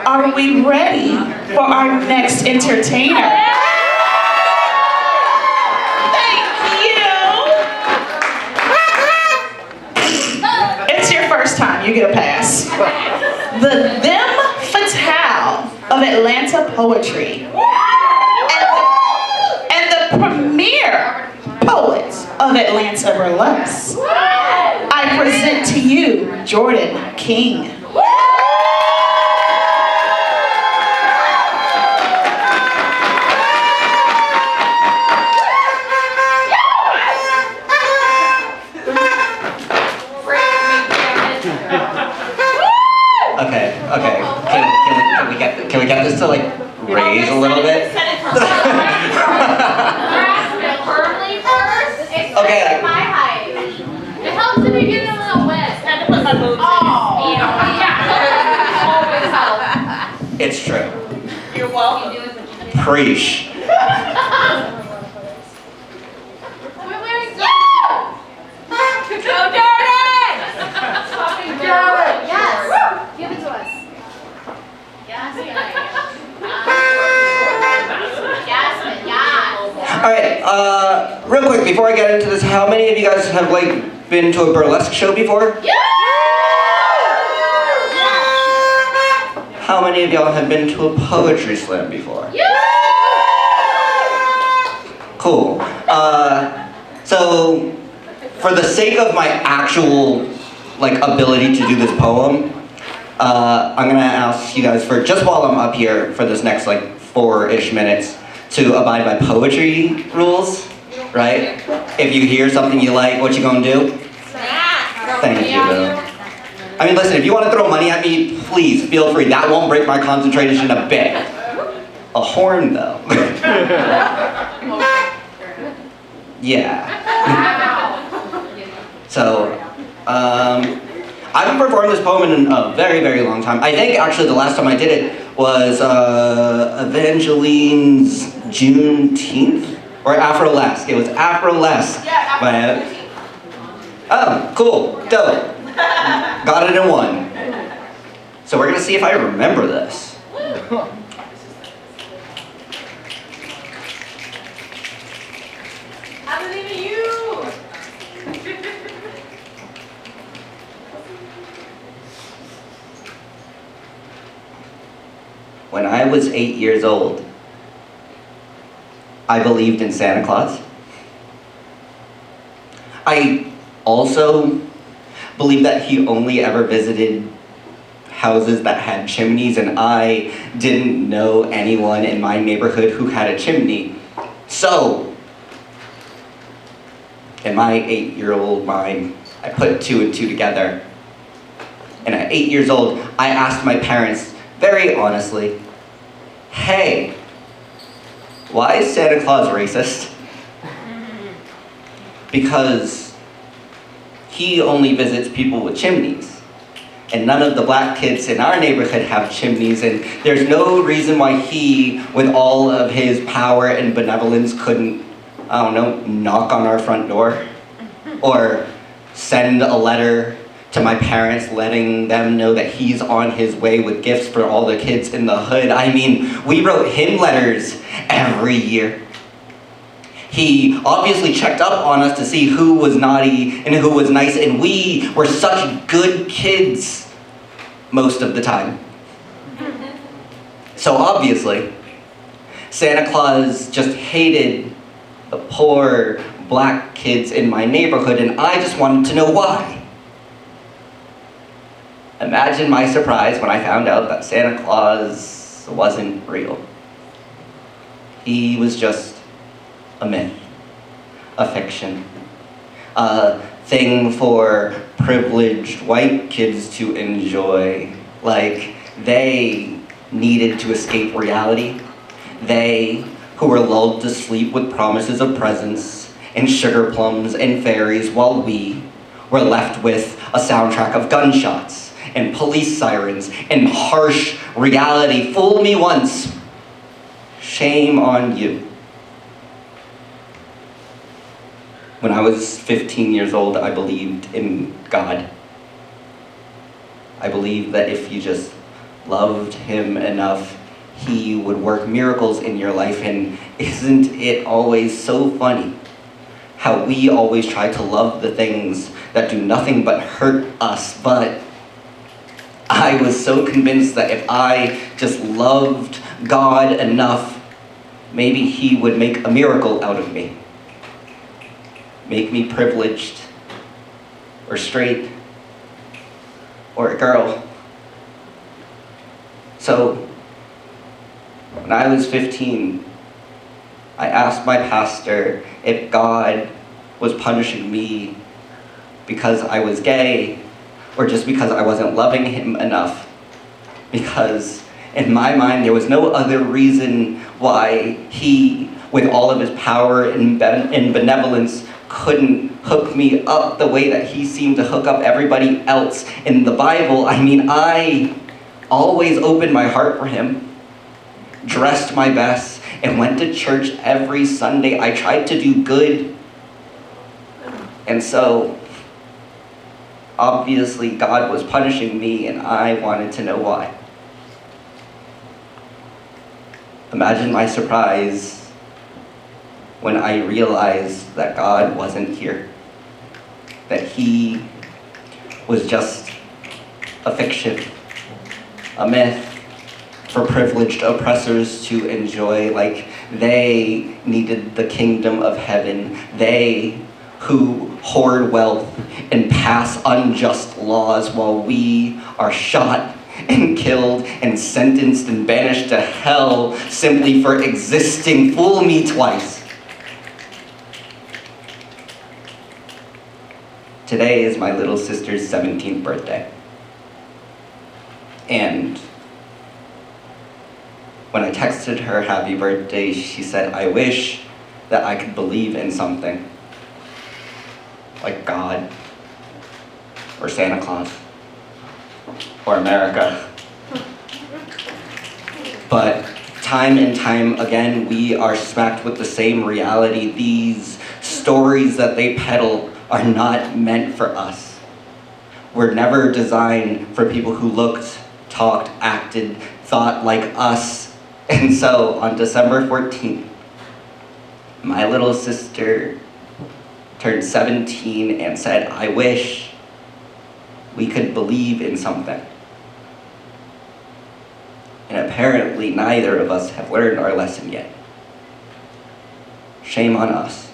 Are we ready for our next entertainer? Thank you. It's your first time, you get a pass. The Them Fatale of Atlanta Poetry. And the premier poets of Atlanta Burlesque. I present to you Jordyn King. Okay. Can we get this to like raise a little bit? Okay. My height. It helps if you get it a little wet. Had to put my boobs in. Yeah. Always help. It's true. You're welcome. Preach. We're wearing Go Jordyn! Yes. Give it to us. Yes. Alright, real quick before I get into this, how many of you guys have like been to a burlesque show before? Yeah. How many of y'all have been to a poetry slam before? Yeah. Cool. So for the sake of my actual like ability to do this poem, I'm gonna ask you guys for just while I'm up here for this next like 4-ish minutes to abide by poetry rules, right? If you hear something you like, what you gonna do? Thank you, Bill. I mean, listen, if you want to throw money at me, please feel free. That won't break my concentration a bit. A horn, though. Yeah. So, I haven't performed this poem in a very, very long time. I think actually the last time I did it was Evangeline's Juneteenth? Or Afro-Lesque. It was Afro-Lesque. Yeah, Oh, cool. Dope. Got it in one. So we're gonna see if I remember this. I believe in you. When I was 8 years old, I believed in Santa Claus. I also believed that he only ever visited houses that had chimneys, and I didn't know anyone in my neighborhood who had a chimney. So, in my 8-year-old mind, I put 2 and 2 together. And at 8 years old, I asked my parents, very honestly, hey, why is Santa Claus racist? Because he only visits people with chimneys. And none of the black kids in our neighborhood have chimneys, and there's no reason why he, with all of his power and benevolence, couldn't, I don't know, knock on our front door or send a letter to my parents letting them know that he's on his way with gifts for all the kids in the hood. I mean, we wrote him letters every year. He obviously checked up on us to see who was naughty and who was nice, and we were such good kids most of the time. So obviously, Santa Claus just hated the poor black kids in my neighborhood, and I just wanted to know why. Imagine my surprise when I found out that Santa Claus wasn't real. He was just a myth, a fiction, a thing for privileged white kids to enjoy. Like, they needed to escape reality. They, who were lulled to sleep with promises of presents and sugar plums and fairies, while we were left with a soundtrack of gunshots and police sirens and harsh reality. Fool me once, shame on you. When I was 15 years old, I believed in God. I believed that if you just loved him enough, he would work miracles in your life. And isn't it always so funny how we always try to love the things that do nothing but hurt us? But I was so convinced that if I just loved God enough, maybe he would make a miracle out of me. Make me privileged, or straight, or a girl. So, when I was 15, I asked my pastor if God was punishing me because I was gay, or just because I wasn't loving him enough. Because in my mind, there was no other reason why he, with all of his power and benevolence, couldn't hook me up the way that he seemed to hook up everybody else in the Bible. I mean, I always opened my heart for him, dressed my best, and went to church every Sunday. I tried to do good. And so, obviously, God was punishing me, and I wanted to know why. Imagine my surprise when I realized that God wasn't here, that he was just a fiction, a myth for privileged oppressors to enjoy, like they needed the kingdom of heaven, they who hoard wealth and pass unjust laws while we are shot and killed and sentenced and banished to hell simply for existing. Fool me twice. Today is my little sister's 17th birthday. And when I texted her happy birthday, she said, I wish that I could believe in something. Like God, or Santa Claus, or America. But time and time again, we are smacked with the same reality. These stories that they peddle are not meant for us. We're never designed for people who looked, talked, acted, thought like us. And so on December 14th, my little sister turned 17 and said, I wish we could believe in something. And apparently neither of us have learned our lesson yet. Shame on us.